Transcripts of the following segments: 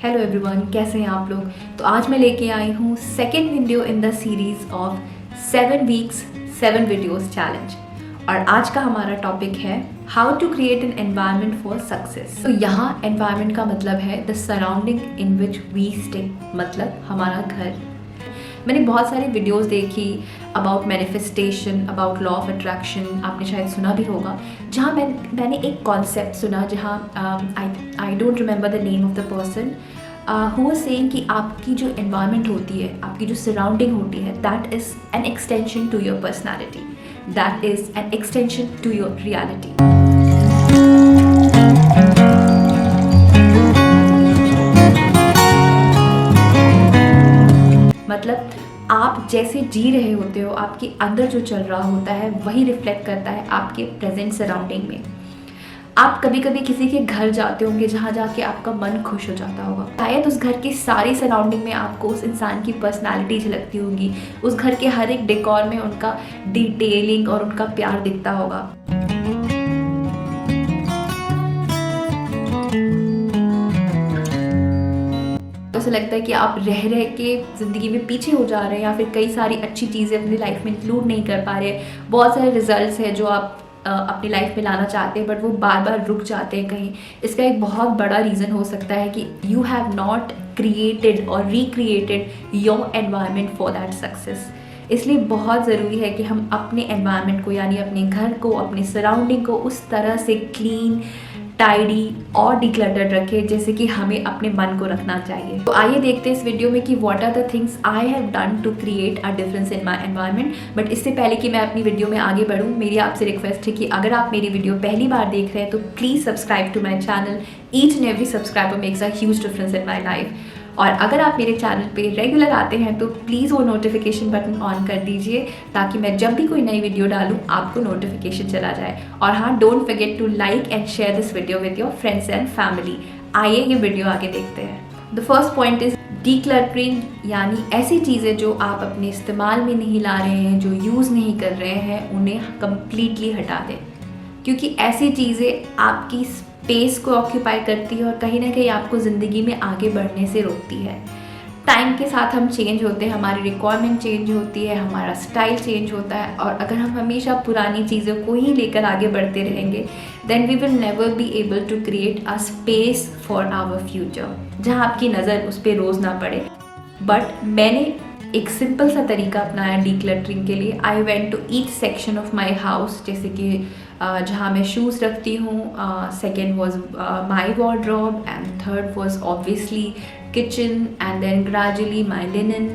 Hello everyone, कैसे हैं आप लोग। तो आज मैं लेके आई हूँ second video in the series of 7 weeks 7 videos challenge. और आज का हमारा टॉपिक है how to create an environment for success. तो यहाँ एनवायरनमेंट का मतलब है the surrounding in which we stay, मतलब हमारा घर। मैंने बहुत सारी वीडियोस देखी about manifestation, about law of attraction, आपने शायद सुना भी होगा। जहाँ मैंने एक कॉन्सेप्ट सुना, जहाँ I don't remember the name of the person who was saying कि आपकी जो एनवायरनमेंट होती है, आपकी जो सराउंडिंग होती है, that is an extension to your personality, that is an extension to your reality. मतलब आप जैसे जी रहे होते हो, आपके अंदर जो चल रहा होता है वही रिफ्लेक्ट करता है आपके प्रेजेंट सराउंडिंग में। आप कभी कभी किसी के घर जाते होंगे जहाँ जाके आपका मन खुश हो जाता होगा। शायद उस घर की सारी सराउंडिंग में आपको उस इंसान की पर्सनालिटी झलकती होगी, उस घर के हर एक डेकोर में उनका डिटेलिंग और उनका प्यार दिखता होगा। ऐसा लगता है कि आप रह के ज़िंदगी में पीछे हो जा रहे हैं, या फिर कई सारी अच्छी चीज़ें अपनी लाइफ में इंक्लूड नहीं कर पा रहे। बहुत सारे रिजल्ट्स हैं जो आप अपनी लाइफ में लाना चाहते हैं, बट वो बार बार रुक जाते हैं कहीं। इसका एक बहुत बड़ा रीज़न हो सकता है कि यू हैव नॉट क्रिएटेड और recreated your environment for that success. इसलिए बहुत ज़रूरी है कि हम अपने एनवायरनमेंट को, यानी अपने घर को, अपने सराउंडिंग को उस तरह से क्लीन, टाइडी और डिक्लटर्ड रखें जैसे कि हमें अपने मन को रखना चाहिए। तो आइए देखते हैं इस वीडियो में कि what are the things I have done to create a difference in my environment. But इससे पहले कि मैं अपनी वीडियो में आगे बढ़ूँ, मेरी आपसे रिक्वेस्ट है कि अगर आप मेरी वीडियो पहली बार देख रहे हैं तो please subscribe to my channel. Each and every subscriber makes a huge difference in my life. और अगर आप मेरे चैनल पे रेगुलर आते हैं तो प्लीज़ वो नोटिफिकेशन बटन ऑन कर दीजिए, ताकि मैं जब भी कोई नई वीडियो डालूँ आपको नोटिफिकेशन चला जाए। और हाँ, don't forget to like and share this video with your friends and family. आइए ये वीडियो आगे देखते हैं। The first point is decluttering, यानी ऐसी चीज़ें जो आप अपने इस्तेमाल में नहीं ला रहे हैं, जो यूज़ नहीं कर रहे हैं, उन्हें कम्प्लीटली हटा दें। क्योंकि ऐसी चीज़ें आपकी स्पेस को ऑक्यूपाई करती है और कहीं ना कहीं आपको ज़िंदगी में आगे बढ़ने से रोकती है। टाइम के साथ हम चेंज होते हैं, हमारी रिक्वायरमेंट चेंज होती है, हमारा स्टाइल चेंज होता है। और अगर हम हमेशा पुरानी चीज़ों को ही लेकर आगे बढ़ते रहेंगे, then we will never be able to create a space for our future, जहाँ आपकी नज़र उस पर रोज़ ना पड़े। बट मैंने एक सिंपल सा तरीका अपनाया डीक्लटरिंग के लिए। I went to each section of my house, जैसे कि जहाँ मैं शूज़ रखती हूँ, second was my wardrobe, and third was obviously kitchen, and then gradually my linen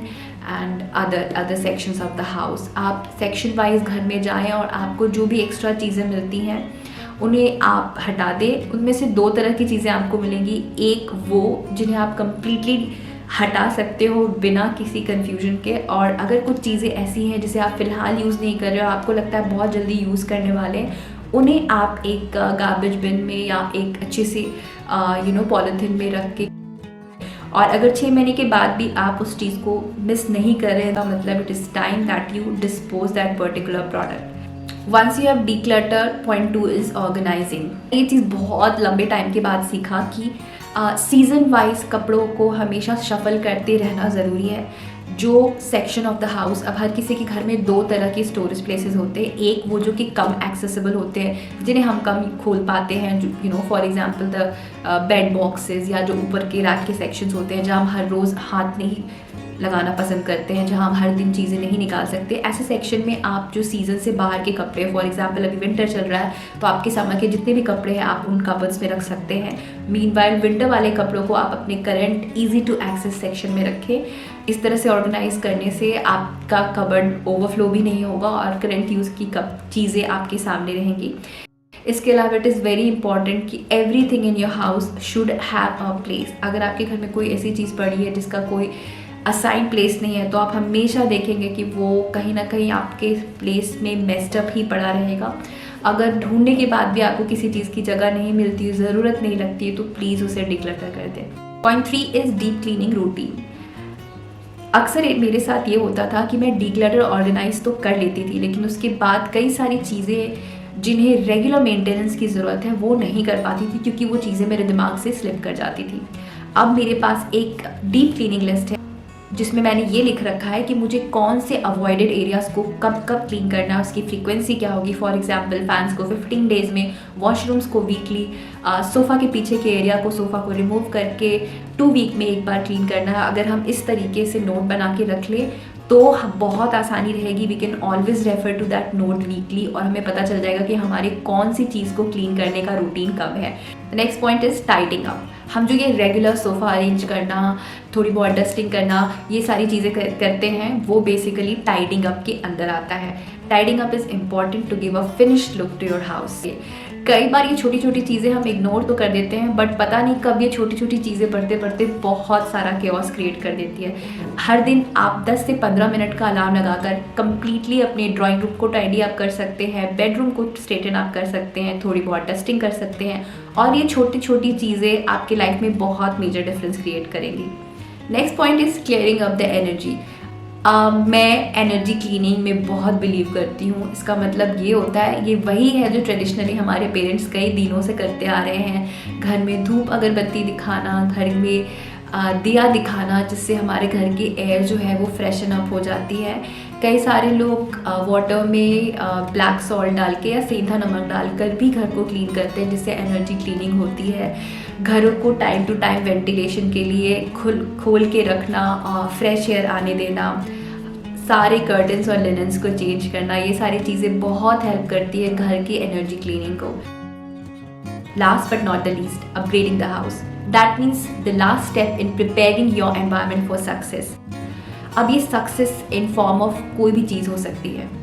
and other sections of the house. आप सेक्शन वाइज घर में जाएं और आपको जो भी एक्स्ट्रा चीज़ें मिलती हैं उन्हें आप हटा दें। उनमें से 2 तरह की चीज़ें आपको मिलेंगी। एक वो जिन्हें आप कम्प्लीटली हटा सकते हो बिना किसी कन्फ्यूजन के, और अगर कुछ चीज़ें ऐसी हैं जिसे आप फ़िलहाल यूज़ नहीं कर रहे हो, आपको लगता है बहुत जल्दी यूज़ करने वाले हैं, उन्हें आप एक गार्बेज बिन में या एक अच्छे से पॉलीथिन में रख के, और अगर 6 महीने के बाद भी आप उस चीज़ को मिस नहीं कर रहे हैं, तो मतलब it is time that you dispose that particular product. Once you have declutter, point 2 is organizing. ये चीज़ बहुत लंबे टाइम के बाद सीखा कि सीज़न वाइज कपड़ों को हमेशा शफल करते रहना ज़रूरी है। जो सेक्शन ऑफ द हाउस, अब हर किसी के घर में 2 तरह के स्टोरेज प्लेसेस होते हैं। एक वो जो कि कम एक्सेसिबल होते हैं, जिन्हें हम कम खोल पाते हैं, जो for example the bed boxes, या जो ऊपर के रैक के सेक्शंस होते हैं जहाँ हम हर रोज़ हाथ नहीं लगाना पसंद करते हैं, जहाँ हम हर दिन चीज़ें नहीं निकाल सकते। ऐसे सेक्शन में आप जो सीज़न से बाहर के कपड़े, फॉर एग्जांपल अभी विंटर चल रहा है तो आपके समर के जितने भी कपड़े हैं आप उन कबर्ड्स में रख सकते हैं। मीनवाइल विंटर वाले कपड़ों को आप अपने current easy to access section में रखें। इस तरह से ऑर्गेनाइज करने से आपका कबर्ड ओवरफ्लो भी नहीं होगा और करंट यूज़ की चीज़ें आपके सामने रहेंगी। इसके अलावा इट इज़ वेरी इंपॉर्टेंट कि everything in your house should have a place. अगर आपके घर में कोई ऐसी चीज़ पड़ी है जिसका कोई असाइन प्लेस नहीं है, तो आप हमेशा देखेंगे कि वो कहीं ना कहीं आपके प्लेस में मेस्ड अप ही पड़ा रहेगा। अगर ढूंढने के बाद भी आपको किसी चीज़ की जगह नहीं मिलती, ज़रूरत नहीं लगती है, तो प्लीज़ उसे डिक्लटर कर दें। Point 3 is deep cleaning routine. अक्सर मेरे साथ ये होता था कि मैं डीक्लटर ऑर्गेनाइज तो कर लेती थी, लेकिन उसके बाद कई सारी चीज़ें जिन्हें रेगुलर मेंटेनेंस की ज़रूरत है वो नहीं कर पाती थी, क्योंकि वो चीज़ें मेरे दिमाग से स्लिप कर जाती थी। अब मेरे पास एक डीप क्लीनिंग लिस्ट है जिसमें मैंने ये लिख रखा है कि मुझे कौन से अवॉइडेड एरियाज़ को कब कब क्लीन करना है, उसकी फ्रीक्वेंसी क्या होगी। फॉर एग्जांपल फैंस को 15 डेज़ में, वॉशरूम्स को वीकली, सोफ़ा के पीछे के एरिया को, सोफ़ा को रिमूव करके 2 वीक में एक बार क्लीन करना है। अगर हम इस तरीके से नोट बना के रख लें तो बहुत आसानी रहेगी। We can always refer to that note weekly और हमें पता चल जाएगा कि हमारी कौन सी चीज़ को क्लीन करने का रूटीन कब है। Next point is tidying up. हम जो ये रेगुलर सोफ़ा अरेंज करना, थोड़ी बहुत डस्टिंग करना, ये सारी चीज़ें करते हैं, वो बेसिकली टाइडिंग अप के अंदर आता है। Tidying up is important to give a finished look to your house. कई बार ये छोटी छोटी चीज़ें हम इग्नोर तो कर देते हैं, बट पता नहीं कब ये छोटी छोटी चीज़ें पढ़ते पढ़ते बहुत सारा केओस क्रिएट कर देती है। हर दिन आप 10 से 15 मिनट का अलार्म लगाकर कंप्लीटली अपने ड्राइंग रूम को टाइडी अप कर सकते हैं, बेडरूम को स्ट्रेटन अप कर सकते हैं, थोड़ी बहुत डस्टिंग कर सकते हैं और ये छोटी छोटी चीज़ें आपके लाइफ में बहुत मेजर डिफरेंस क्रिएट करेंगी। Next point is clearing up the energy. मैं एनर्जी क्लीनिंग में बहुत बिलीव करती हूँ। इसका मतलब ये होता है, ये वही है जो ट्रेडिशनली हमारे पेरेंट्स कई दिनों से करते आ रहे हैं। घर में धूप अगरबत्ती दिखाना, घर में दिया दिखाना, जिससे हमारे घर की एयर जो है वो फ्रेशन अप हो जाती है। कई सारे लोग वाटर में ब्लैक सॉल्ट डाल के या सेंधा नमक डालकर भी घर को क्लीन करते हैं, जिससे एनर्जी क्लीनिंग होती है। घरों को टाइम टू टाइम वेंटिलेशन के लिए खोल के रखना, फ्रेश एयर आने देना, सारे कर्टन्स और लिनन्स को चेंज करना, ये सारी चीज़ें बहुत हेल्प करती है घर की एनर्जी क्लीनिंग को। Last but not the least, upgrading the house. That means the last step in preparing your environment for success. अब ये सक्सेस इन फॉर्म ऑफ कोई भी चीज़ हो सकती है।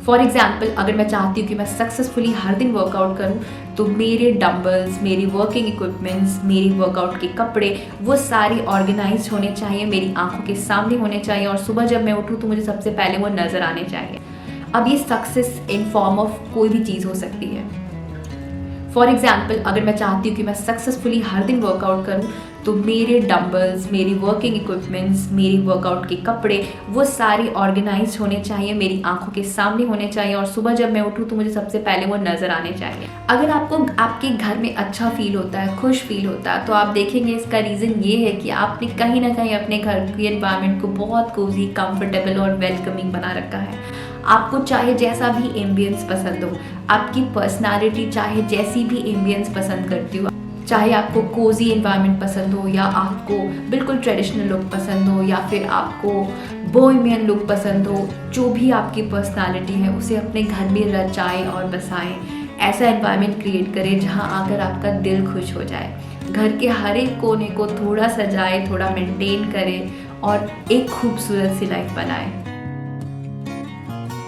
फॉर एग्जाम्पल, अगर मैं चाहती हूँ कि मैं सक्सेसफुली हर दिन वर्कआउट करूँ, तो मेरे डंबल्स, मेरी वर्किंग इक्विपमेंट्स, मेरी वर्कआउट के कपड़े, वो सारे ऑर्गेनाइज होने चाहिए, मेरी आंखों के सामने होने चाहिए और सुबह जब मैं उठूँ तो मुझे सबसे पहले वो नज़र आने चाहिए। अब ये सक्सेस इन फॉर्म ऑफ कोई भी चीज़ हो सकती है। फॉर एग्जाम्पल, अगर मैं चाहती हूँ कि मैं सक्सेसफुली हर दिन वर्कआउट करूँ, तो मेरे डंबल्स, मेरी वर्किंग इक्विपमेंट्स, मेरी वर्कआउट के कपड़े, वो सारे ऑर्गेनाइज होने चाहिए, मेरी आंखों के सामने होने चाहिए और सुबह जब मैं उठूँ तो मुझे सबसे पहले वो नज़र आने चाहिए। अगर आपको आपके घर में अच्छा फील होता है, खुश फील होता है, तो आप देखेंगे इसका रीज़न ये है कि आपने कहीं ना कहीं अपने घर के एनवायरनमेंट को बहुत कोजी, कंफर्टेबल और वेलकमिंग बना रखा है। आपको चाहे जैसा भी एम्बियंस पसंद हो, आपकी पर्सनालिटी चाहे जैसी भी एम्बियंस पसंद करती हो, चाहे आपको कोजी एनवायरनमेंट पसंद हो या आपको बिल्कुल ट्रेडिशनल लुक पसंद हो या फिर आपको बोहेमियन लुक पसंद हो, जो भी आपकी पर्सनालिटी है उसे अपने घर में रचाएं और बसाएं। ऐसा एनवायरनमेंट क्रिएट करें जहां आकर आपका दिल खुश हो जाए। घर के हर एक कोने को थोड़ा सजाएं, थोड़ा मेंटेन करें और एक खूबसूरत सी लाइफ बनाएं।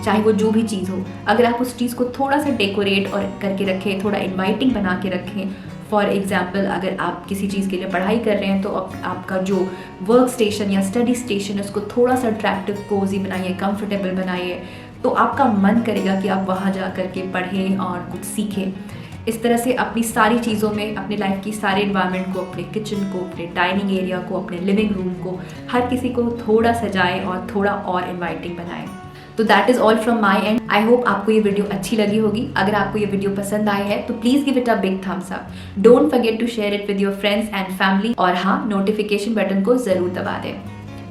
चाहे वो जो भी चीज़ हो, अगर आप उस चीज़ को थोड़ा सा डेकोरेट और करके रखें, थोड़ा इनवाइटिंग बना के रखें। फॉर एग्जाम्पल, अगर आप किसी चीज़ के लिए पढ़ाई कर रहे हैं तो आपका जो वर्क स्टेशन या स्टडी स्टेशन है उसको थोड़ा सा अट्रैक्टिव, कोजी बनाइए, कंफर्टेबल बनाइए, तो आपका मन करेगा कि आप वहाँ जा कर के पढ़ें और कुछ सीखें। इस तरह से अपनी सारी चीज़ों में, अपनी लाइफ की सारे एनवायरनमेंट को, अपने किचन को, अपने डाइनिंग एरिया को, अपने लिविंग रूम को, हर किसी को थोड़ा सजाएं और थोड़ा और इन्वाइटिंग बनाएं। तो that is all from my and. I hope आपको ये वीडियो अच्छी लगी होगी। अगर आपको ये वीडियो पसंद आई है तो please give it a big thumbs up. Don't forget to share it with your friends and family और हाँ, नोटिफिकेशन बटन को ज़रूर दबा दें।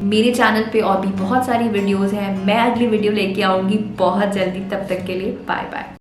मेरे चैनल पे और भी बहुत सारी वीडियोज़ हैं। मैं अगली वीडियो लेके आऊँगी बहुत जल्दी। तब तक के लिए बाय बाय।